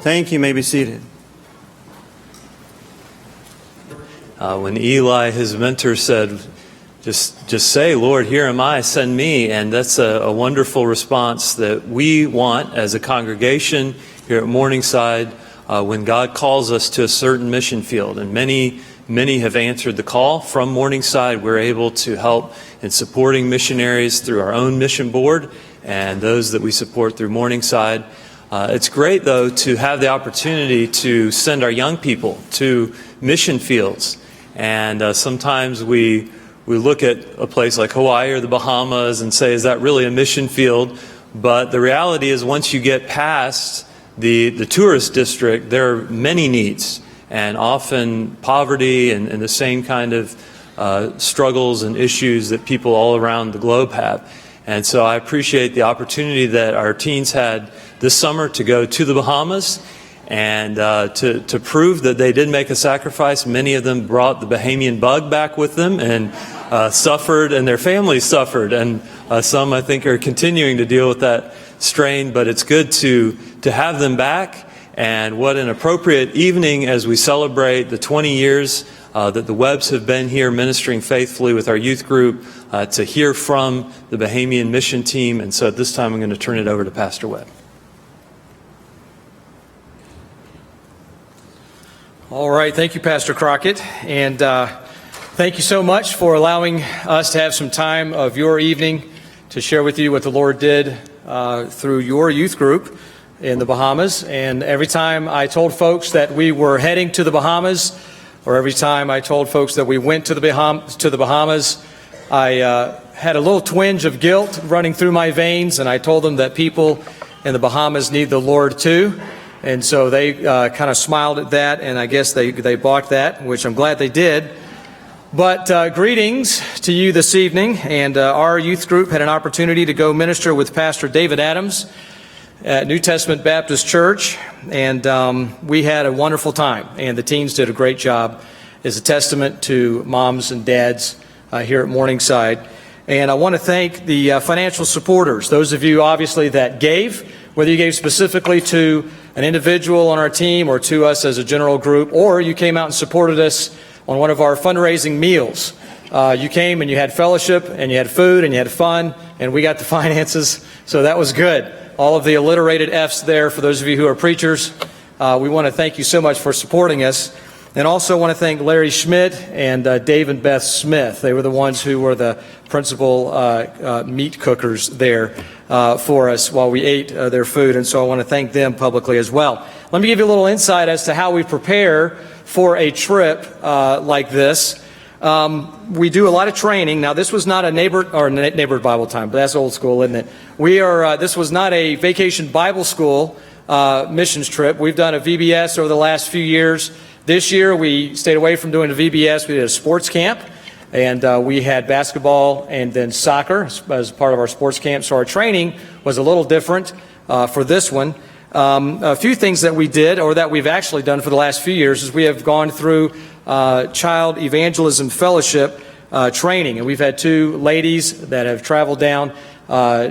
Thank you. You may be seated. When Eli, his mentor, said, just say, Lord, here am I, send me. And that's a wonderful response that we want as a congregation here at Morningside when God calls us to a certain mission field. And many have answered the call from Morningside. We're able to help in supporting missionaries through our own mission board and those that we support through Morningside. It's great, though, to have the opportunity to send our young people to mission fields. And sometimes we look at a place like Hawaii or the Bahamas and say, is that really a mission field? But the reality is once you get past the tourist district, there are many needs and often poverty and the same kind of struggles and issues that people all around the globe have. And so I appreciate the opportunity that our teens had this summer to go to the Bahamas and to prove that they did make a sacrifice. Many of them brought the Bahamian bug back with them and suffered, and their families suffered. And some, I think, are continuing to deal with that strain. But it's good to have them back. And what an appropriate evening as we celebrate the 20 years that the Webbs have been here ministering faithfully with our youth group to hear from the Bahamian mission team. And so at this time, I'm going to turn it over to Pastor Webb. All right. Thank you, Pastor Crockett. And thank you so much for allowing us to have some time of your evening to share with you what the Lord did through your youth group in the Bahamas. And every time I told folks that we were heading to the Bahamas, or every time I told folks that we went to the Bahamas, I had a little twinge of guilt running through my veins, and I told them that people in the Bahamas need the Lord too. And so they kind of smiled at that, and I guess they bought that, which I'm glad they did. But greetings to you this evening, and our youth group had an opportunity to go minister with Pastor David Adams at New Testament Baptist Church, and we had a wonderful time, and the teens did a great job. It's a testament to moms and dads here at Morningside. And I want to thank the financial supporters, those of you obviously that gave, whether you gave specifically to an individual on our team or to us as a general group, or you came out and supported us on one of our fundraising meals. You came and you had fellowship and you had food and you had fun, and we got the finances, so that was good. All of the alliterated F's there for those of you who are preachers. We want to thank you so much for supporting us. And also want to thank Larry Schmidt and Dave and Beth Smith. They were the ones who were the principal meat cookers there for us while we ate their food. And so I want to thank them publicly as well. Let me give you a little insight as to how we prepare for a trip like this. We do a lot of training. Now, this was not a neighborhood Bible time, but that's old school, isn't it? This was not a vacation Bible school missions trip. We've done a VBS over the last few years. This year, we stayed away from doing a VBS. We did a sports camp, and we had basketball and then soccer as part of our sports camp. So our training was a little different for this one. A few things that we did, or that we've actually done for the last few years, is we have gone through Child Evangelism Fellowship training. And we've had two ladies that have traveled down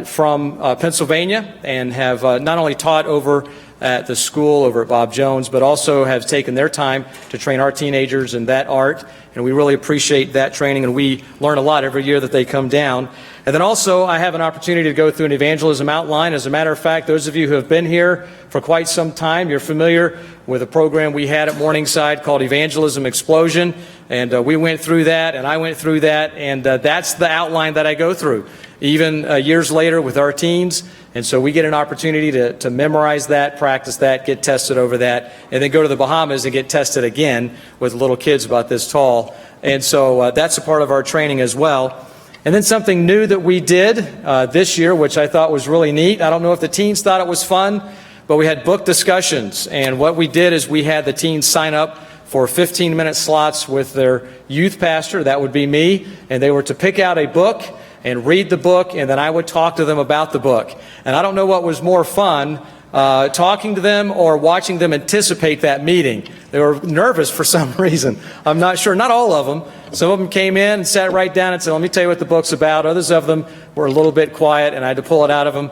from Pennsylvania and have not only taught over at the school over at Bob Jones, but also have taken their time to train our teenagers in that art. And we really appreciate that training, and we learn a lot every year that they come down. And then also, I have an opportunity to go through an evangelism outline. As a matter of fact, those of you who have been here for quite some time, you're familiar with a program we had at Morningside called Evangelism Explosion. And we went through that, and I went through that, and that's the outline that I go through, even years later with our teens. And so we get an opportunity to memorize that, practice that, get tested over that, and then go to the Bahamas and get tested again with little kids about this tall. And so that's a part of our training as well. And then something new that we did this year, which I thought was really neat. I don't know if the teens thought it was fun, but we had book discussions. And what we did is we had the teens sign up for 15-minute slots with their youth pastor. That would be me. And they were to pick out a book and read the book, and then I would talk to them about the book. And I don't know what was more fun, talking to them or watching them anticipate that meeting. They were nervous for some reason. I'm not sure. Not all of them. Some of them came in and sat right down and said, let me tell you what the book's about. Others of them were a little bit quiet, and I had to pull it out of them.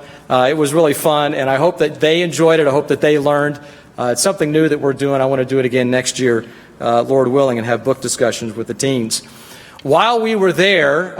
It was really fun, and I hope that they enjoyed it. I hope that they learned. It's something new that we're doing. I want to do it again next year, Lord willing, and have book discussions with the teens. While we were there,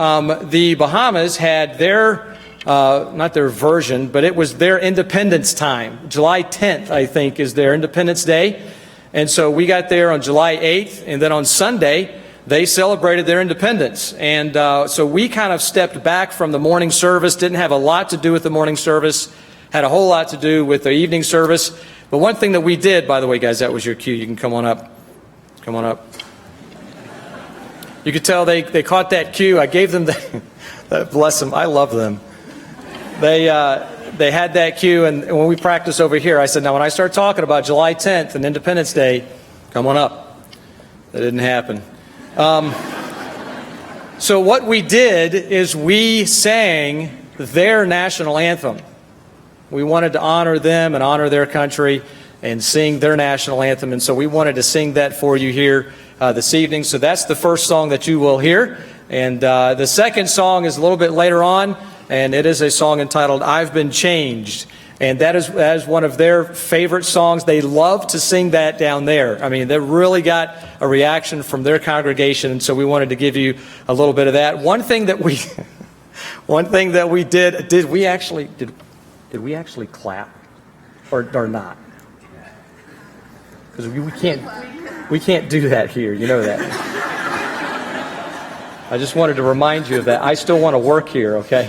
the Bahamas had their not their version, but it was their Independence time. July 10th, I think, is their Independence Day. And so we got there on July 8th, and then on Sunday, they celebrated their independence. And so we kind of stepped back from the morning service, didn't have a lot to do with the morning service, had a whole lot to do with the evening service. But one thing that we did, by the way, guys, that was your cue. You can come on up. Come on up. You could tell they caught that cue. I gave them bless them, I love them. They had that cue, and when we practiced over here, I said, now when I start talking about July 10th and Independence Day, come on up. That didn't happen. So what we did is we sang their national anthem. We wanted to honor them and honor their country and sing their national anthem, and so we wanted to sing that for you here this evening. So that's the first song that you will hear, and the second song is a little bit later on. And it is a song entitled, I've Been Changed. And that is one of their favorite songs. They love to sing that down there. I mean, they really got a reaction from their congregation, and so we wanted to give you a little bit of that. One thing that we did we actually clap or not? Because we can't do that here, you know that. I just wanted to remind you of that. I still want to work here, okay?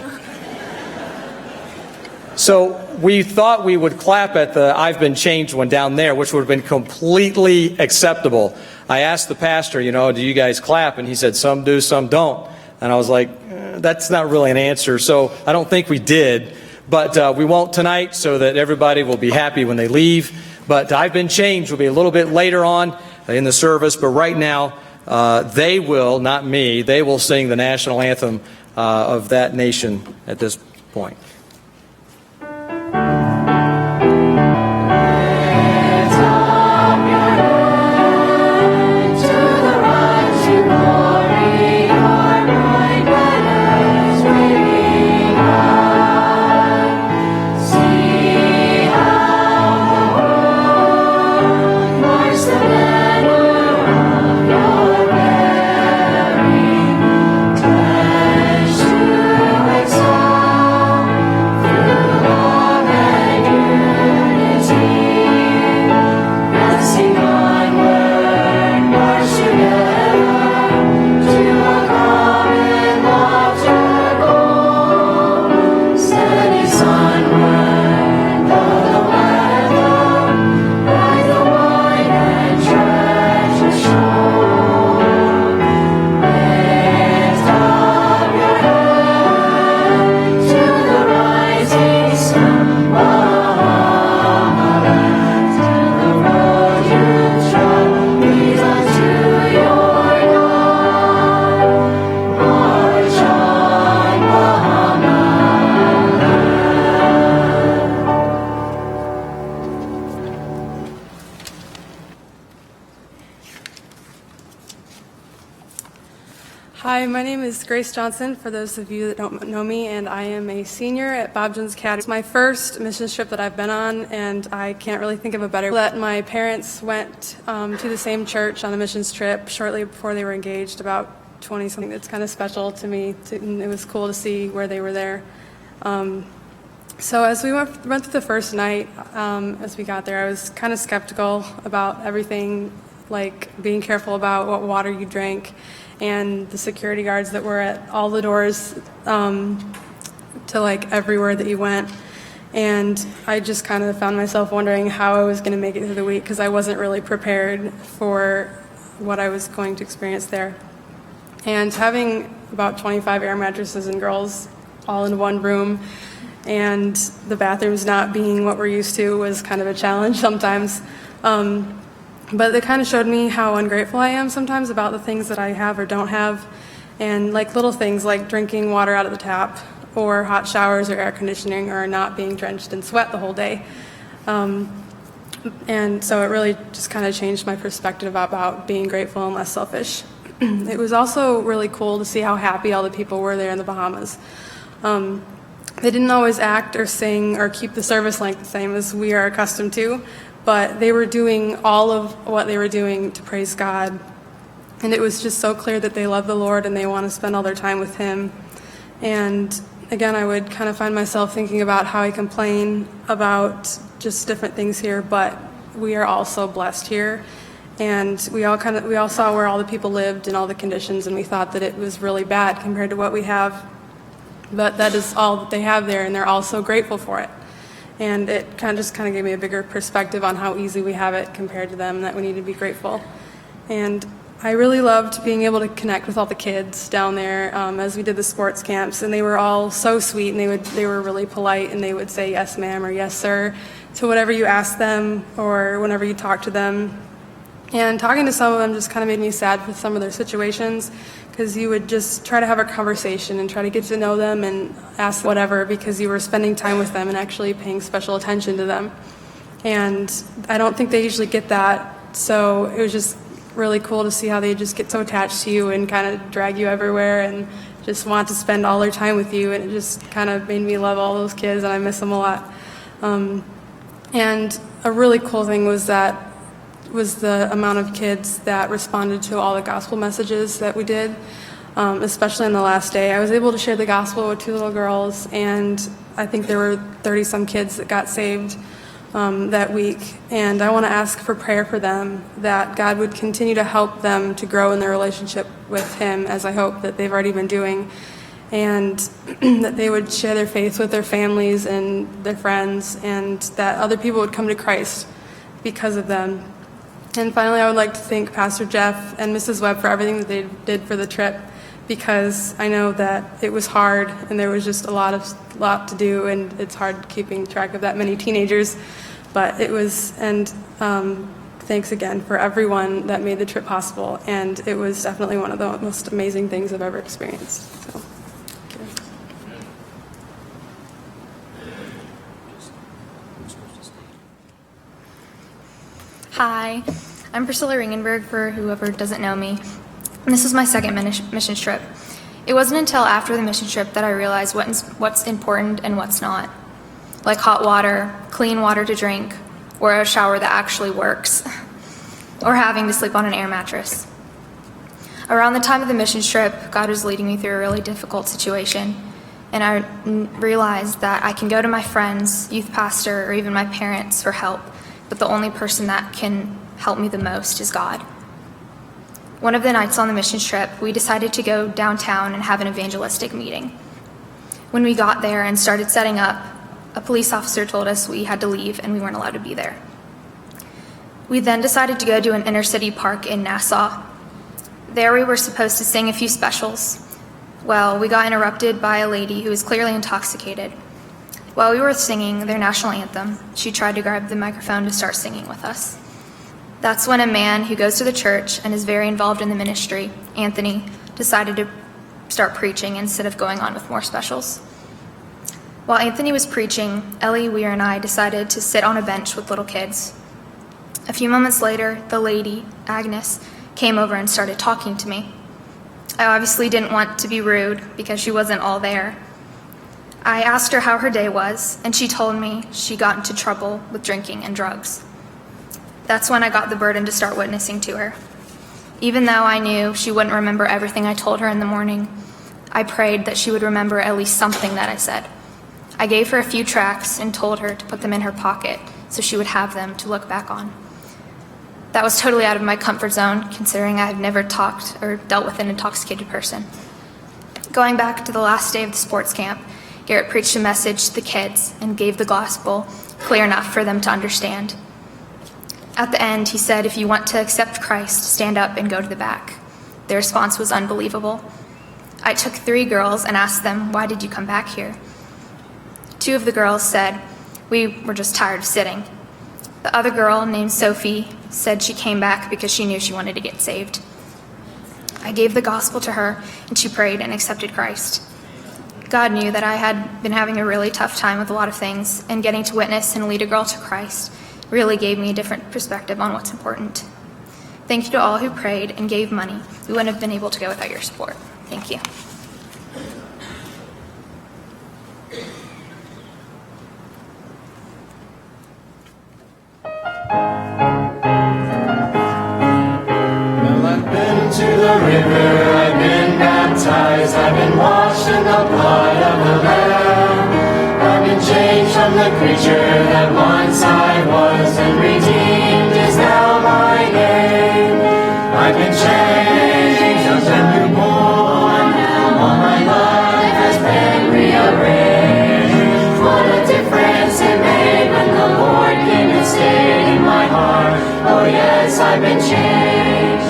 So we thought we would clap at the I've Been Changed one down there, which would have been completely acceptable. I asked the pastor, do you guys clap? And he said, some do, some don't. And I was like, that's not really an answer. So I don't think we did. But we won't tonight, so that everybody will be happy when they leave. But I've Been Changed will be a little bit later on in the service. But right now, they will, not me, they will sing the national anthem of that nation at this point. Hi, my name is Grace Johnson, for those of you that don't know me, and I am a senior at Bob Jones Academy. It's my first missions trip that I've been on, and I can't really think of a better. That my parents went to the same church on a missions trip shortly before they were engaged, about 20-something. It's kind of special to me, and it was cool to see where they were there. So as we went through the first night, as we got there, I was kind of skeptical about everything, like being careful about what water you drank, and the security guards that were at all the doors to like everywhere that you went. And I just kind of found myself wondering how I was going to make it through the week, because I wasn't really prepared for what I was going to experience there. And having about 25 air mattresses and girls all in one room, and the bathrooms not being what we're used to, was kind of a challenge sometimes. But it kind of showed me how ungrateful I am sometimes about the things that I have or don't have, and like little things like drinking water out of the tap, or hot showers or air conditioning, or not being drenched in sweat the whole day. And so it really just kind of changed my perspective about being grateful and less selfish. It was also really cool to see how happy all the people were there in the Bahamas. They didn't always act or sing or keep the service length the same as we are accustomed to, but they were doing all of what they were doing to praise God. And it was just so clear that they love the Lord and they want to spend all their time with Him. And again, I would kind of find myself thinking about how I complain about just different things here, but we are all so blessed here. And we all saw where all the people lived and all the conditions, and we thought that it was really bad compared to what we have. But that is all that they have there, and they're all so grateful for it. And it kind of gave me a bigger perspective on how easy we have it compared to them, that we need to be grateful. And I really loved being able to connect with all the kids down there as we did the sports camps, and they were all so sweet, and they were really polite, and they would say yes ma'am or yes sir to whatever you asked them or whenever you talked to them. And talking to some of them just kind of made me sad with some of their situations, because you would just try to have a conversation and try to get to know them and ask whatever, because you were spending time with them and actually paying special attention to them. And I don't think they usually get that, so it was just really cool to see how they just get so attached to you and kind of drag you everywhere and just want to spend all their time with you. And it just kind of made me love all those kids, and I miss them a lot. And a really cool thing was the amount of kids that responded to all the gospel messages that we did, especially on the last day. I was able to share the gospel with 2 little girls, and I think there were 30-some kids that got saved that week. And I want to ask for prayer for them, that God would continue to help them to grow in their relationship with Him, as I hope that they've already been doing, and that they would share their faith with their families and their friends, and that other people would come to Christ because of them. And finally, I would like to thank Pastor Jeff and Mrs. Webb for everything that they did for the trip, because I know that it was hard and there was just a lot to do, and it's hard keeping track of that many teenagers. But it was, and thanks again for everyone that made the trip possible. And it was definitely one of the most amazing things I've ever experienced. So, thank you. Hi, I'm Priscilla Ringenberg, for whoever doesn't know me. And this is my second mission trip. It wasn't until after the mission trip that I realized what's important and what's not. Like hot water, clean water to drink, or a shower that actually works, or having to sleep on an air mattress. Around the time of the mission trip, God was leading me through a really difficult situation, and I realized that I can go to my friends, youth pastor, or even my parents for help, but the only person that can help me the most is God. One of the nights on the mission trip, we decided to go downtown and have an evangelistic meeting. When we got there and started setting up, a police officer told us we had to leave and we weren't allowed to be there. We then decided to go to an inner city park in Nassau. There we were supposed to sing a few specials. Well, we got interrupted by a lady who was clearly intoxicated. While we were singing their national anthem, she tried to grab the microphone to start singing with us. That's when a man who goes to the church and is very involved in the ministry, Anthony, decided to start preaching instead of going on with more specials. While Anthony was preaching, Ellie, Weir, and I decided to sit on a bench with little kids. A few moments later, the lady, Agnes, came over and started talking to me. I obviously didn't want to be rude because she wasn't all there. I asked her how her day was, and she told me she got into trouble with drinking and drugs. That's when I got the burden to start witnessing to her. Even though I knew she wouldn't remember everything I told her in the morning, I prayed that she would remember at least something that I said. I gave her a few tracts and told her to put them in her pocket so she would have them to look back on. That was totally out of my comfort zone, considering I had never talked or dealt with an intoxicated person. Going back to the last day of the sports camp, Garrett preached a message to the kids and gave the gospel clear enough for them to understand. At the end, he said, "If you want to accept Christ, stand up and go to the back." Their response was unbelievable. I took 3 girls and asked them, "Why did you come back here?" 2 of the girls said, "We were just tired of sitting." The other girl, named Sophie, said she came back because she knew she wanted to get saved. I gave the gospel to her, and she prayed and accepted Christ. God knew that I had been having a really tough time with a lot of things, and getting to witness and lead a girl to Christ really gave me a different perspective on what's important. Thank you to all who prayed and gave money. We wouldn't have been able to go without your support. Thank you. Well, I've been to the river, I've been baptized, I've been washed in the blood of the Lamb. I've been changed from the creature that once I was, and redeemed is now my name. I've been changed, I've been reborn, all my life has been rearranged. What a difference it made when the Lord came and stayed in my heart. Oh yes, I've been changed.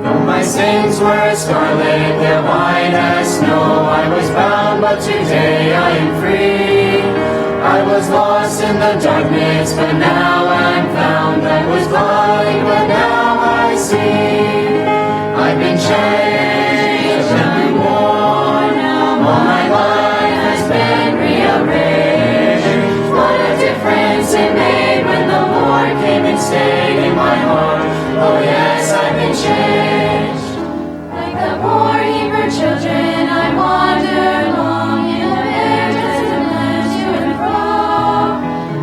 Though my sins were scarlet, they're white as snow. I was bound, but today I am free. I was lost in the darkness, but now I'm found. I was blind, but now I see. I've been changed and reborn. All my life has been rearranged. What a difference it made when the Lord came and stayed in my heart. Oh yes, I've been changed. Like the poor Hebrew children, I wandered long in the bare desert land to and fro.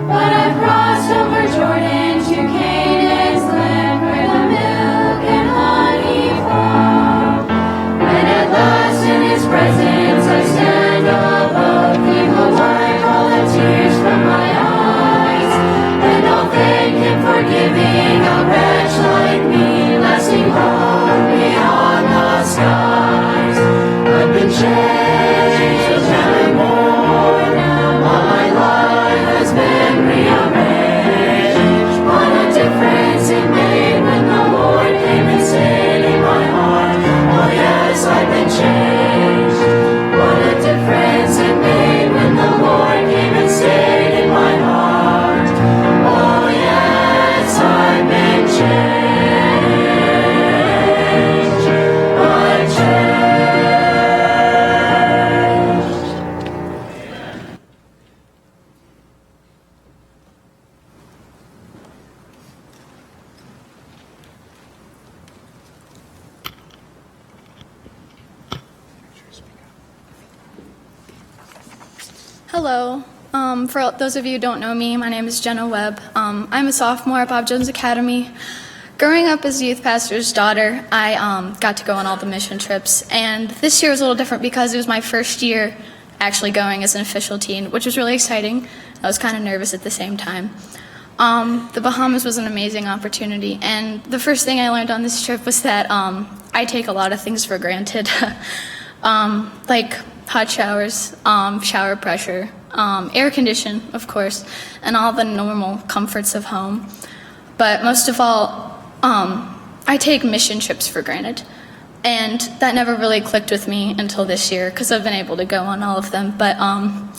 But I've crossed over Jordan to Canaan's land, where the milk and honey flow. And at last in His presence I stand above. He will wipe all the tears from my eyes, and I'll thank Him for giving a wretch like me lasting hope beyond the skies. I've been changed and reborn. All my life has been rearranged. What a difference it made when the Lord came and stayed in my heart. Oh yes, I've been changed. What a difference it made when the Lord came and stayed in my heart. Oh yes, I've been changed. I'm changed. Hello. For those of you who don't know me, my name is Jenna Webb. I'm a sophomore at Bob Jones Academy. Growing up as a youth pastor's daughter, I got to go on all the mission trips. And this year was a little different because it was my first year actually going as an official teen, which was really exciting. I was kind of nervous at the same time. The Bahamas was an amazing opportunity. And the first thing I learned on this trip was that I take a lot of things for granted, like hot showers, shower pressure, air condition, of course, and all the normal comforts of home. But most of all, I take mission trips for granted. And that never really clicked with me until this year because I've been able to go on all of them. But a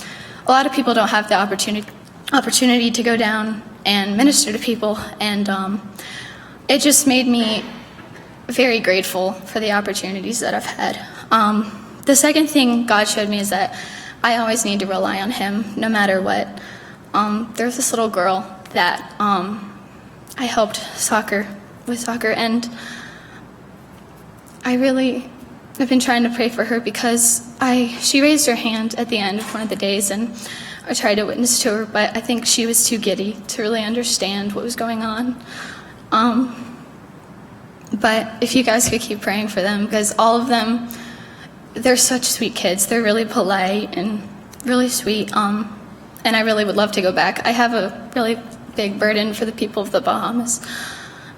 lot of people don't have the opportunity to go down and minister to people. And it just made me very grateful for the opportunities that I've had. The second thing God showed me is that I always need to rely on Him no matter what. There's this little girl that I helped with soccer, and I've been trying to pray for her because she raised her hand at the end of one of the days, and I tried to witness to her, but I think she was too giddy to really understand what was going on. But if you guys could keep praying for them, because all of them, they're such sweet kids. They're really polite and really sweet, and I really would love to go back. I have a really big burden for the people of the Bahamas.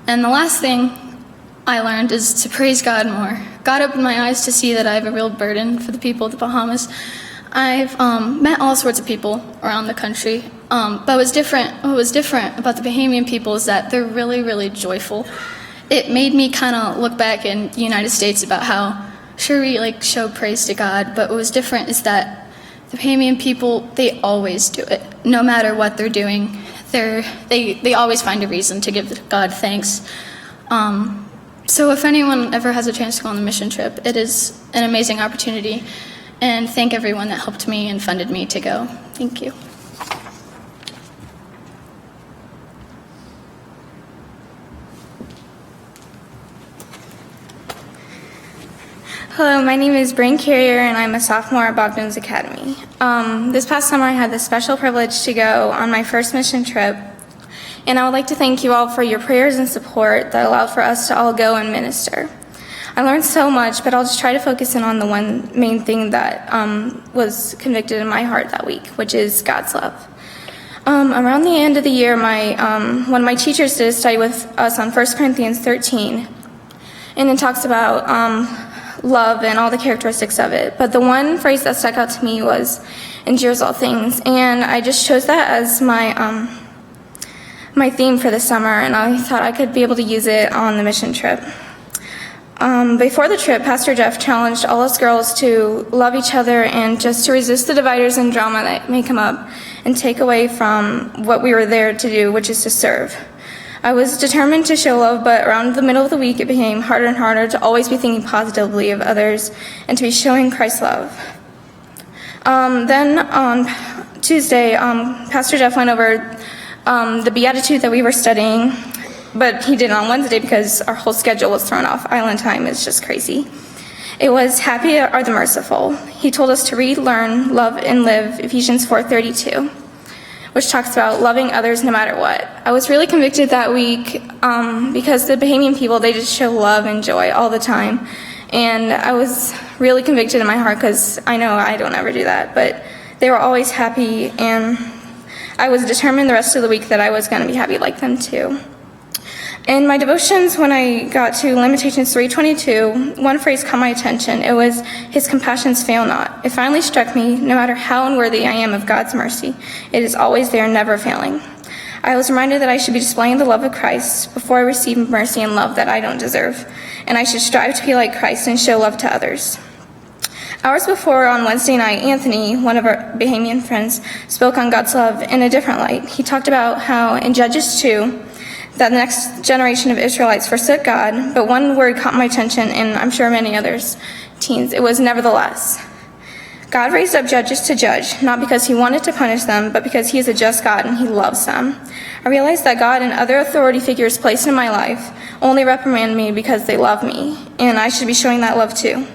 And the last thing I learned is to praise God more. God opened my eyes to see that I have a real burden for the people of the Bahamas. I've met all sorts of people around the country, but what was different about the Bahamian people is that they're really, really joyful. It made me kind of look back in the United States about how, sure, we show praise to God, but what was different is that the Bahamian people, they always do it. No matter what they're doing, they always find a reason to give God thanks. So if anyone ever has a chance to go on the mission trip, it is an amazing opportunity. And thank everyone that helped me and funded me to go. Thank you. Hello, my name is Brain Carrier, and I'm a sophomore at Bob Jones Academy. This past summer, I had the special privilege to go on my first mission trip, and I would like to thank you all for your prayers and support that allowed for us to all go and minister. I learned so much, but I'll just try to focus in on the one main thing that was convicted in my heart that week, which is God's love. Around the end of the year, one of my teachers did a study with us on 1 Corinthians 13, and it talks about love and all the characteristics of it. But the one phrase that stuck out to me was, endures all things. And I just chose that as my theme for the summer, and I thought I could be able to use it on the mission trip. Before the trip, Pastor Jeff challenged all us girls to love each other and just to resist the dividers and drama that may come up and take away from what we were there to do, which is to serve. I was determined to show love, but around the middle of the week, it became harder and harder to always be thinking positively of others and to be showing Christ's love. Then on Tuesday, Pastor Jeff went over the Beatitude that we were studying, but he did it on Wednesday because our whole schedule was thrown off. Island time is just crazy. It was, happy are the merciful. He told us to read, learn, love, and live Ephesians 4:32. Which talks about loving others no matter what. I was really convicted that week because the Bahamian people, they just show love and joy all the time. And I was really convicted in my heart because I know I don't ever do that, but they were always happy, and I was determined the rest of the week that I was going to be happy like them too. In my devotions, when I got to Lamentations 3:22, one phrase caught my attention. It was, his compassions fail not. It finally struck me, no matter how unworthy I am of God's mercy, it is always there, never failing. I was reminded that I should be displaying the love of Christ before I receive mercy and love that I don't deserve, and I should strive to be like Christ and show love to others. Hours before, on Wednesday night, Anthony, one of our Bahamian friends, spoke on God's love in a different light. He talked about how in Judges 2, that the next generation of Israelites forsook God, but one word caught my attention, and I'm sure many others, teens. It was nevertheless. God raised up judges to judge, not because he wanted to punish them, but because he is a just God and he loves them. I realized that God and other authority figures placed in my life only reprimand me because they love me, and I should be showing that love too.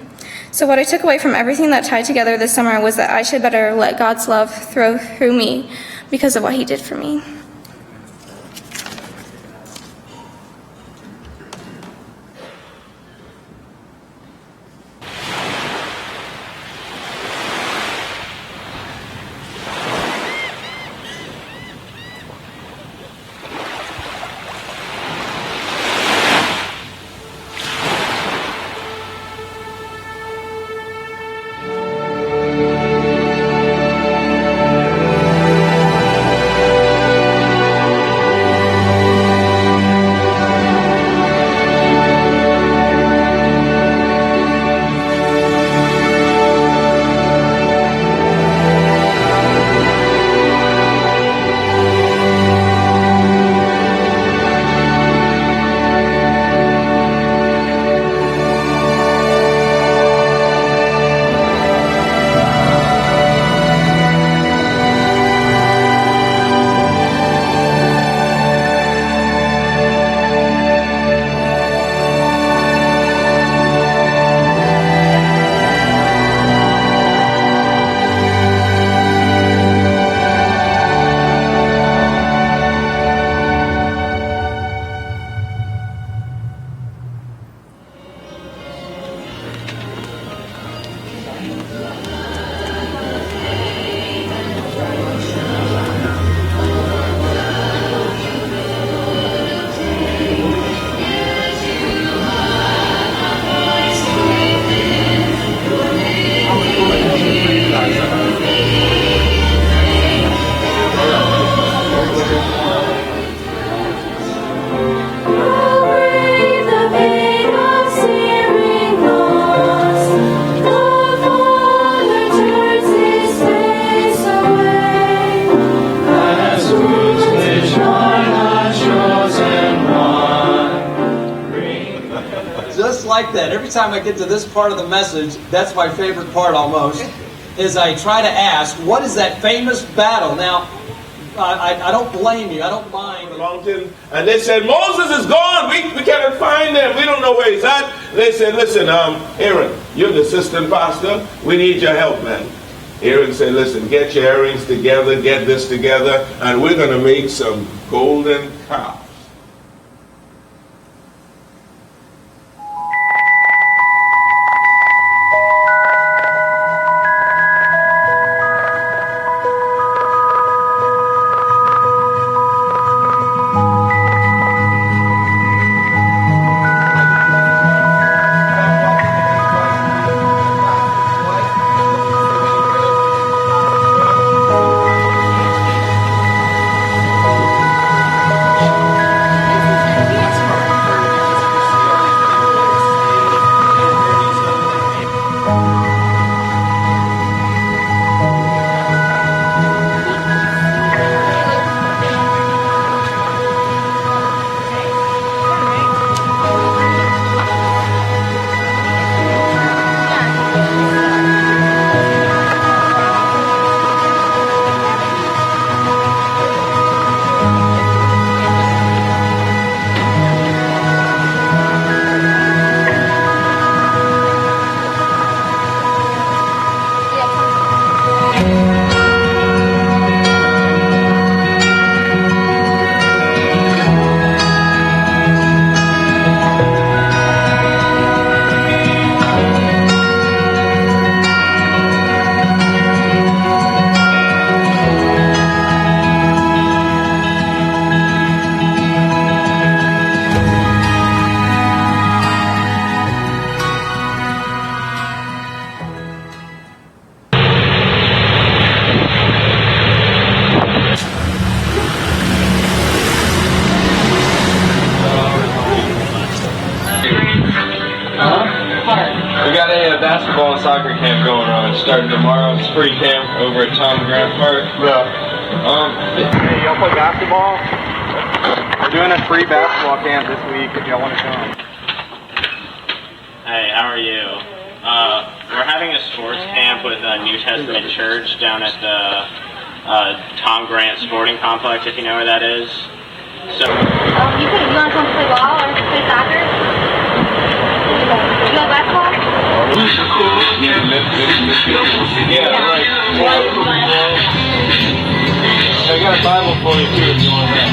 So what I took away from everything that tied together this summer was that I should better let God's love flow through me because of what he did for me. Like that. Every time I get to this part of the message, that's my favorite part almost, is I try to ask, what is that famous battle? Now, I don't blame you. I don't mind. The mountain, and they said, Moses is gone. We cannot find him. We don't know where he's at. They said, listen, Aaron, you're the assistant pastor. We need your help, man. Aaron said, listen, get your earrings together, get this together, and we're going to make some golden calves. Basketball and soccer camp going on. Starting tomorrow. It's free camp over at Tom Grant Park. Hey, y'all play basketball? We're doing a free basketball camp this week if y'all want to come. Hey, how are you? We're having a sports camp with New Testament Church down at the Tom Grant Sporting Complex, if you know where that is. So. You want to come play ball or play soccer? You like basketball? Yeah, right. I got a Bible for you too if you want that.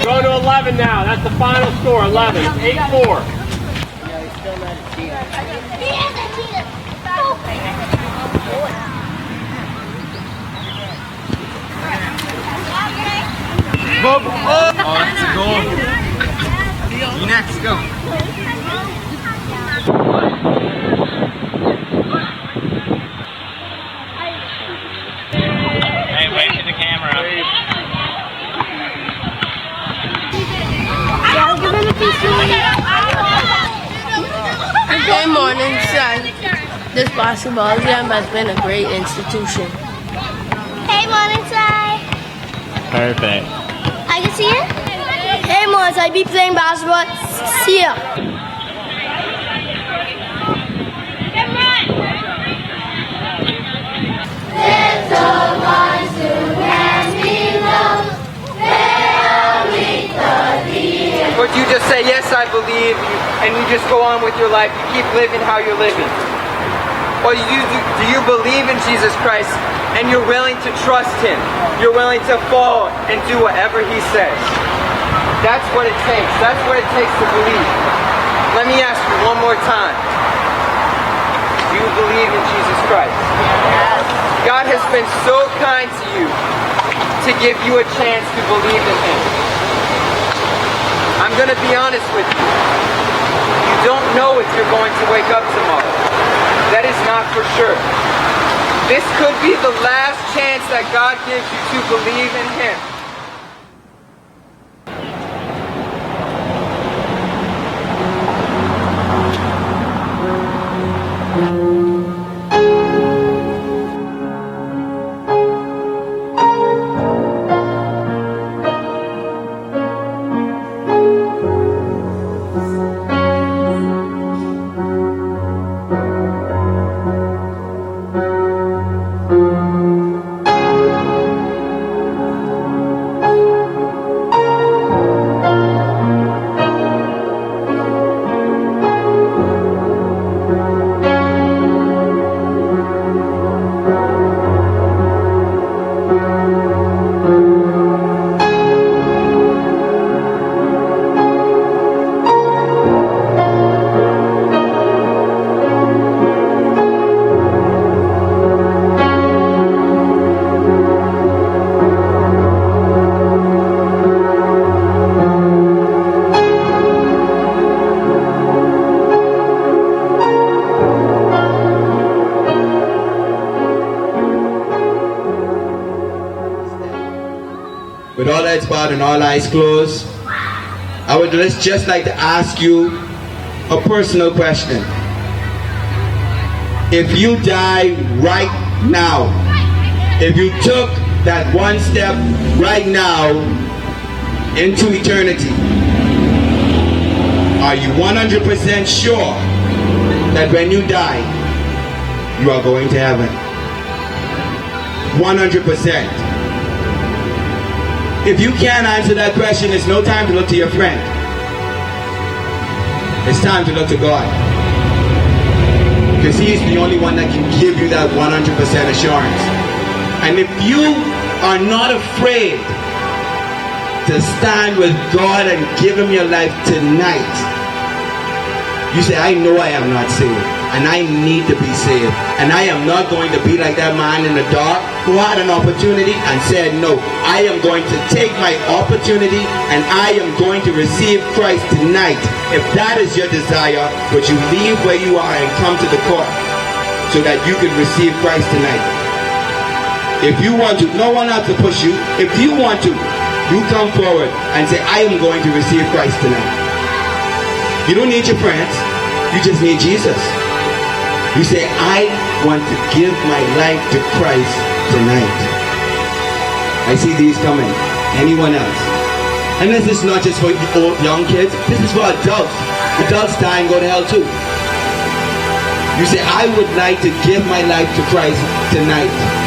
Go to 11 now. That's the final score. 11. 8-4. Oh, that's a goal. You next, go. Hey, wave to the camera. Good morning, son. This basketball game has been a great institution. Perfect. I can see it. Hey, Mons, I be playing basketball. See ya. Or do you just say, yes, I believe, and you just go on with your life, you keep living how you're living? Or do you believe in Jesus Christ, and you're willing to trust Him? You're willing to fall and do whatever He says? That's what it takes. That's what it takes to believe. Let me ask you one more time. Do you believe in Jesus Christ? Yes. God has been so kind to you to give you a chance to believe in Him. I'm going to be honest with you. You don't know if you're going to wake up tomorrow. That is not for sure. This could be the last chance that God gives you to believe in Him. With all heads bowed and all eyes closed, I would just like to ask you a personal question. If you die right now, if you took that one step right now into eternity, are you 100% sure that when you die, you are going to heaven? 100%. If you can't answer that question, it's no time to look to your friend. It's time to look to God. Because He's the only one that can give you that 100% assurance. And if you are not afraid to stand with God and give Him your life tonight, you say, I know I am not saved, and I need to be saved. And I am not going to be like that man in the dark who had an opportunity and said, no, I am going to take my opportunity and I am going to receive Christ tonight. If that is your desire, would you leave where you are and come to the court so that you can receive Christ tonight? If you want to, no one else to push you. If you want to, you come forward and say, I am going to receive Christ tonight. You don't need your friends. You just need Jesus. You say, I want to give my life to Christ tonight. I see these coming. Anyone else? And this is not just for old, young kids. This is for adults. Adults die and go to hell too. You say, I would like to give my life to Christ tonight.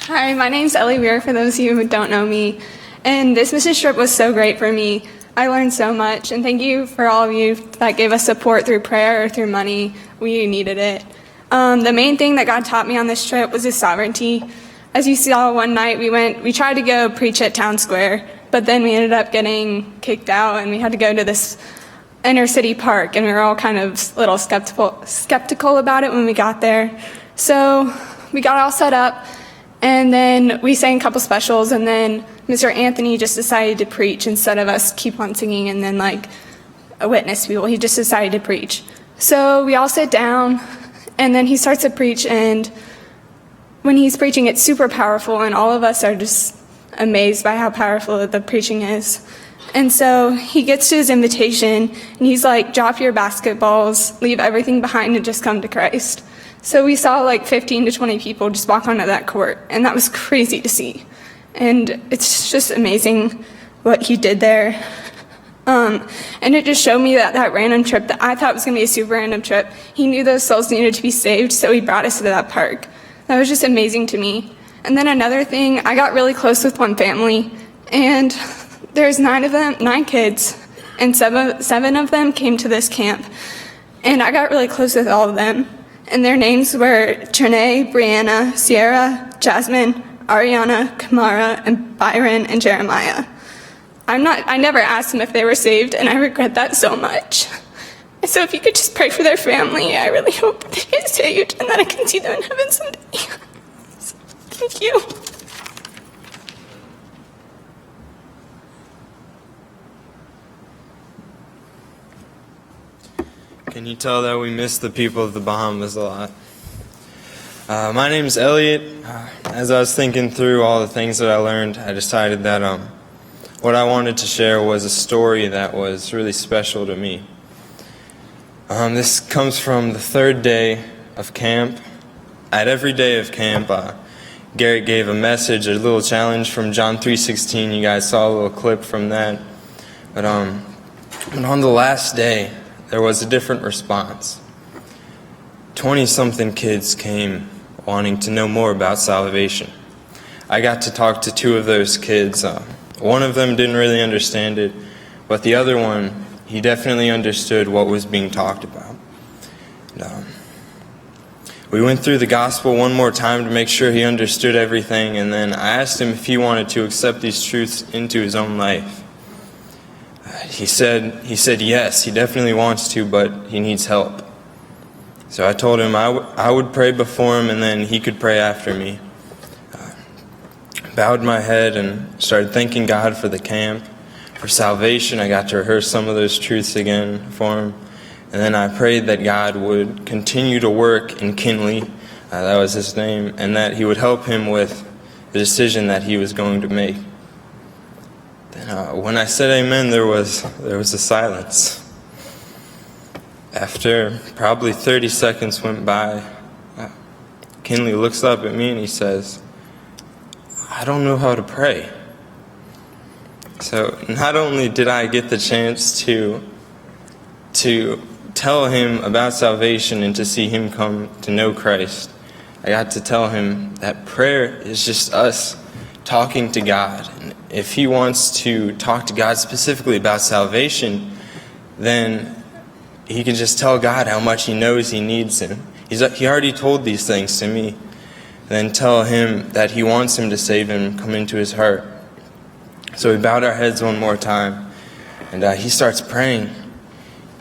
Hi, my name's Ellie Weir, for those of you who don't know me. And this mission trip was so great for me. I learned so much, and thank you for all of you that gave us support through prayer or through money. We needed it. The main thing that God taught me on this trip was His sovereignty. As you saw one night, we tried to go preach at Town Square, but then we ended up getting kicked out, and we had to go to this inner city park, and we were all kind of a little skeptical about it when we got there. So we got all set up, and then we sang a couple specials, and then Mr. Anthony just decided to preach instead of us keep on singing and then witness people. He just decided to preach. So we all sit down, and then he starts to preach, and when he's preaching, it's super powerful, and all of us are just amazed by how powerful the preaching is. And so he gets to his invitation, and he's like, drop your basketballs, leave everything behind, and just come to Christ. So we saw 15 to 20 people just walk onto that court, and that was crazy to see. And it's just amazing what he did there. And it just showed me that random trip that I thought was going to be a super random trip, he knew those souls needed to be saved, so he brought us to that park. That was just amazing to me. And then another thing, I got really close with one family, and there's 9 kids, and seven of them came to this camp. And I got really close with all of them. And their names were Trinae, Brianna, Sierra, Jasmine, Ariana, Kamara, and Byron, and Jeremiah. I never asked them if they were saved, and I regret that so much. So if you could just pray for their family, I really hope they get saved and that I can see them in heaven someday. So, thank you. Can you tell that we miss the people of the Bahamas a lot? My name's Elliot. As I was thinking through all the things that I learned, I decided that what I wanted to share was a story that was really special to me. This comes from the third day of camp. At every day of camp, Garrett gave a message, a little challenge from John 3:16. You guys saw a little clip from that. But on the last day, there was a different response. 20-something kids came wanting to know more about salvation. I got to talk to two of those kids. One of them didn't really understand it, but the other one, he definitely understood what was being talked about. We went through the gospel one more time to make sure he understood everything, and then I asked him if he wanted to accept these truths into his own life. He said yes, he definitely wants to, but he needs help. So I told him I would pray before him and then he could pray after me. Bowed my head and started thanking God for the camp, for salvation. I got to rehearse some of those truths again for him. And then I prayed that God would continue to work in Kinley, that was his name, and that he would help him with the decision that he was going to make. Then when I said amen, there was a silence. After probably 30 seconds went by, Kinley looks up at me and he says, "I don't know how to pray." So not only did I get the chance to tell him about salvation and to see him come to know Christ, I got to tell him that prayer is just us talking to God. And if he wants to talk to God specifically about salvation, then he can just tell God how much he knows he needs him. He already told these things to me. Then tell him that he wants him to save him, come into his heart. So we bowed our heads one more time, and he starts praying.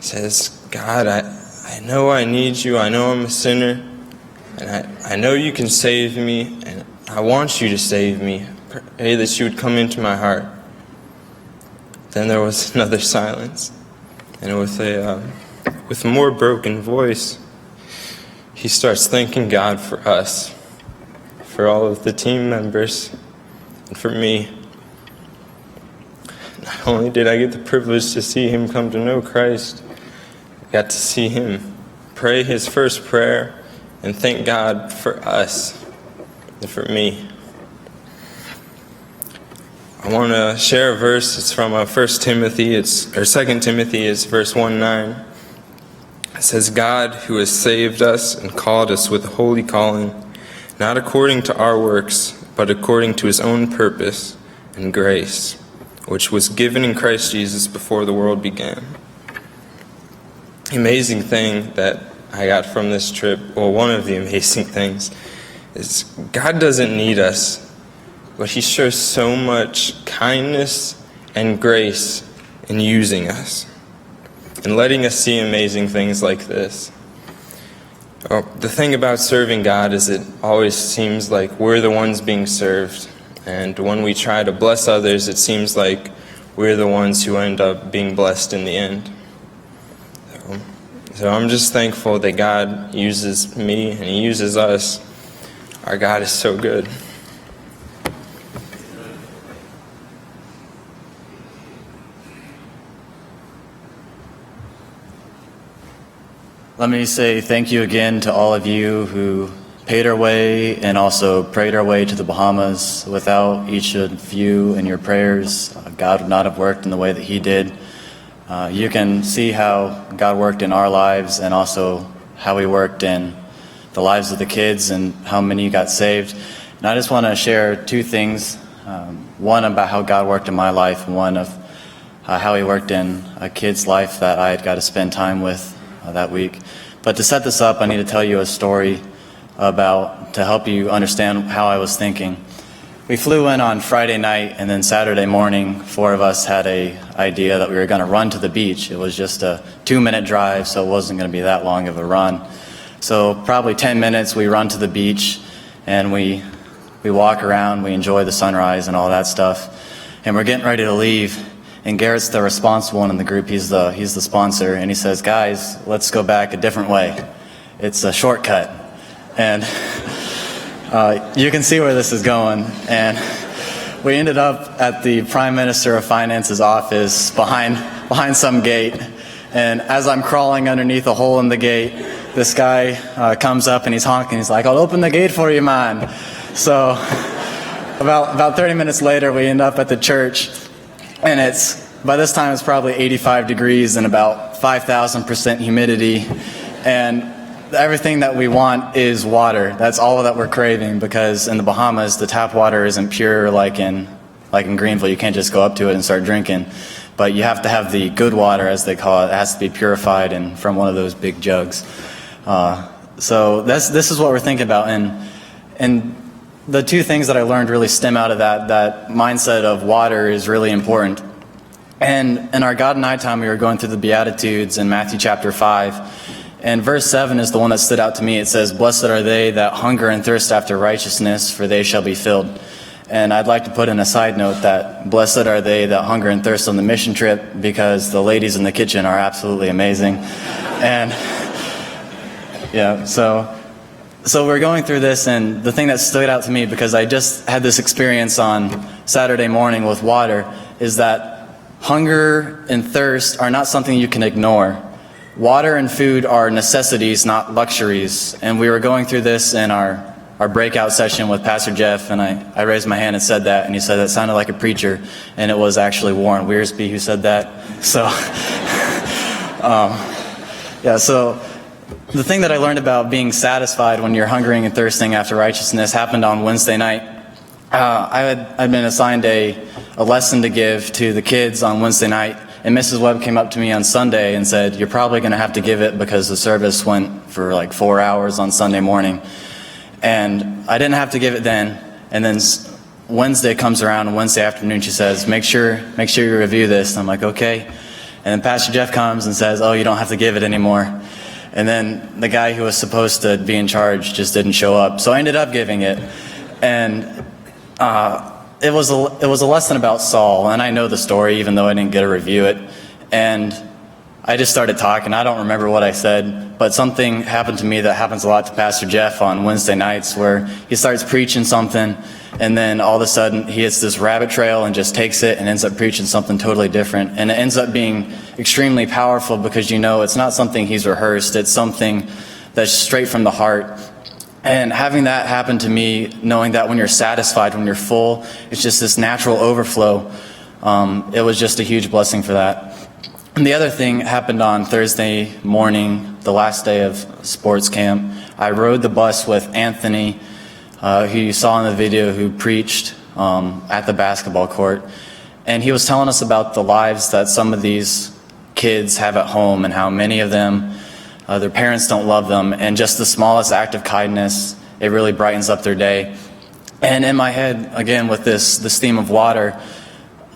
He says, "God, I know I need you. I know I'm a sinner, and I know you can save me, and I want you to save me. Pray that you would come into my heart." Then there was another silence, and with a more broken voice, he starts thanking God for us, for all of the team members, and for me. Not only did I get the privilege to see him come to know Christ, I got to see him pray his first prayer and thank God for us and for me. I want to share a verse. It's from 2 Timothy, it's verse 1:9. It says, "God, who has saved us and called us with a holy calling, not according to our works, but according to his own purpose and grace, which was given in Christ Jesus before the world began." The amazing thing that I got from this trip, well, one of the amazing things, is God doesn't need us, but he shows so much kindness and grace in using us and letting us see amazing things like this. The thing about serving God is it always seems like we're the ones being served, and when we try to bless others, it seems like we're the ones who end up being blessed in the end. So I'm just thankful that God uses me and he uses us. Our God is so good. Let me say thank you again to all of you who paid our way and also prayed our way to the Bahamas. Without each of you and your prayers, God would not have worked in the way that he did. You can see how God worked in our lives and also how he worked in the lives of the kids and how many got saved. And I just want to share two things. One about how God worked in my life, and one of how he worked in a kid's life that I had got to spend time with that week. But to set this up, I need to tell you a story to help you understand how I was thinking. we flew in on Friday night, and then Saturday morning, 4 of us had a idea that we were going to run to the beach. It was just a 2-minute drive, so it wasn't going to be that long of a run. So probably 10 minutes, we run to the beach, and we walk around, we enjoy the sunrise and all that stuff. And we're getting ready to leave, and Garrett's the responsible one in the group. He's the sponsor, and he says, "Guys, let's go back a different way. It's a shortcut." And you can see where this is going. And we ended up at the Prime Minister of Finance's office behind some gate. And as I'm crawling underneath a hole in the gate, this guy comes up and he's honking. He's like, "I'll open the gate for you, man." So about 30 minutes later, we end up at the church, and by this time it's probably 85 degrees and about 5,000% humidity, and everything that we want is water. That's all that we're craving, because in the Bahamas, the tap water isn't pure like in Greenville. You can't just go up to it and start drinking, but you have to have the good water, as they call it. It has to be purified and from one of those big jugs. So this is what we're thinking about, and the 2 things that I learned really stem out of that mindset of water is really important. And in our God and I time, we were going through the Beatitudes in Matthew chapter 5, and verse 7 is the one that stood out to me. It says, "Blessed are they that hunger and thirst after righteousness, for they shall be filled." And I'd like to put in a side note that blessed are they that hunger and thirst on the mission trip, because the ladies in the kitchen are absolutely amazing. And yeah, so we're going through this, and the thing that stood out to me, because I just had this experience on Saturday morning with water, is that hunger and thirst are not something you can ignore. Water and food are necessities, not luxuries. And we were going through this in our breakout session with Pastor Jeff, and I raised my hand and said that, and he said that sounded like a preacher, and it was actually Warren Wearsby who said that. So, so the thing that I learned about being satisfied when you're hungering and thirsting after righteousness happened on Wednesday night. I'd been assigned a lesson to give to the kids on Wednesday night, and Mrs. Webb came up to me on Sunday and said, "You're probably going to have to give it because the service went for like 4 hours on Sunday morning." And I didn't have to give it then, and then Wednesday comes around, and Wednesday afternoon she says, make sure you review this. And I'm like, "Okay." And then Pastor Jeff comes and says, "Oh, you don't have to give it anymore." And then the guy who was supposed to be in charge just didn't show up. So I ended up giving it. And it was a lesson about Saul. And I know the story, even though I didn't get to review it. And I just started talking. I don't remember what I said, but something happened to me that happens a lot to Pastor Jeff on Wednesday nights, where he starts preaching something, and then all of a sudden he hits this rabbit trail and just takes it and ends up preaching something totally different. And it ends up being extremely powerful, because it's not something he's rehearsed. It's something that's straight from the heart. And having that happen to me, knowing that when you're satisfied, when you're full, it's just this natural overflow, it was just a huge blessing for that. And the other thing happened on Thursday morning, the last day of sports camp. I rode the bus with Anthony, who you saw in the video, who preached at the basketball court. And he was telling us about the lives that some of these kids have at home, and how many of them, their parents don't love them. And just the smallest act of kindness, it really brightens up their day. And in my head, again, with this theme of water,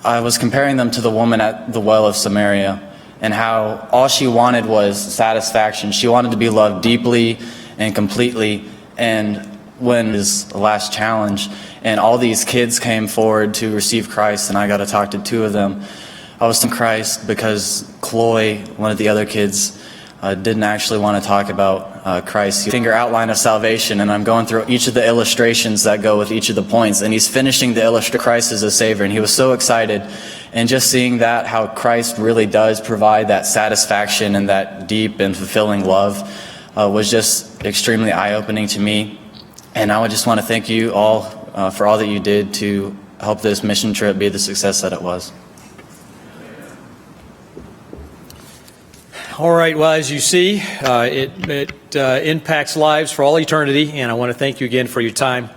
I was comparing them to the woman at the well of Samaria, and how all she wanted was satisfaction. She wanted to be loved deeply and completely. And when his last challenge, and all these kids came forward to receive Christ, and I got to talk to 2 of them. I was in Christ because Chloe, one of the other kids, didn't actually want to talk about Christ. Finger outline of salvation, and I'm going through each of the illustrations that go with each of the points, and he's finishing the illustration of Christ as a Savior, and he was so excited. And just seeing that, how Christ really does provide that satisfaction and that deep and fulfilling love, was just extremely eye-opening to me. And I would just want to thank you all for all that you did to help this mission trip be the success that it was. All right, well, as you see, it impacts lives for all eternity, and I want to thank you again for your time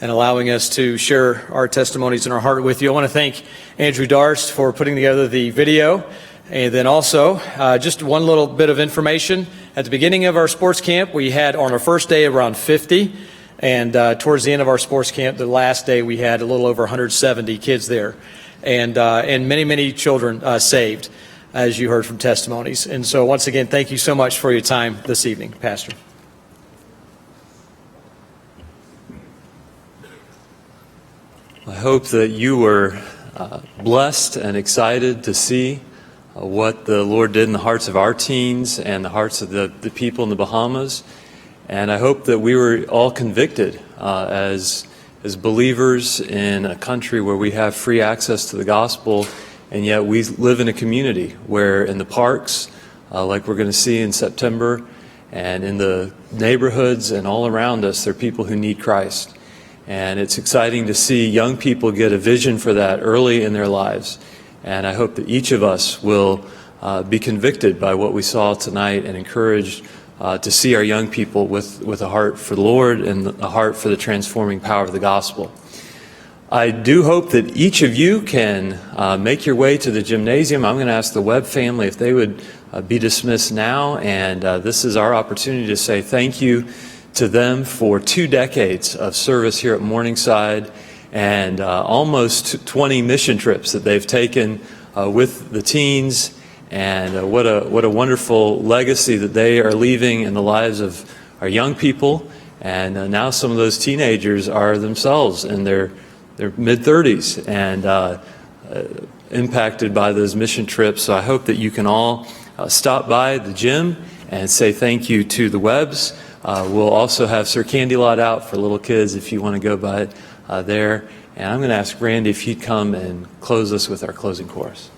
and allowing us to share our testimonies and our heart with you. I want to thank Andrew Darst for putting together the video, and then also just one little bit of information. At the beginning of our sports camp, we had on our first day around 50, And towards the end of our sports camp, the last day, we had a little over 170 kids there, and many, many children saved, as you heard from testimonies. And so once again, thank you so much for your time this evening, Pastor. I hope that you were blessed and excited to see what the Lord did in the hearts of our teens and the hearts of the people in the Bahamas. And I hope that we were all convicted as believers in a country where we have free access to the gospel, and yet we live in a community where in the parks, like we're going to see in September, and in the neighborhoods and all around us, there are people who need Christ. And it's exciting to see young people get a vision for that early in their lives. And I hope that each of us will be convicted by what we saw tonight and encouraged to see our young people with a heart for the Lord and a heart for the transforming power of the gospel. I do hope that each of you can make your way to the gymnasium. I'm going to ask the Webb family if they would be dismissed now. And this is our opportunity to say thank you to them for 2 decades of service here at Morningside and almost 20 mission trips that they've taken with the teens. And what a wonderful legacy that they are leaving in the lives of our young people. And now some of those teenagers are themselves in their mid-30s and impacted by those mission trips. So I hope that you can all stop by the gym and say thank you to the Webbs. We'll also have Sir Candy Lot out for little kids if you want to go by there. And I'm going to ask Randy if he'd come and close us with our closing chorus.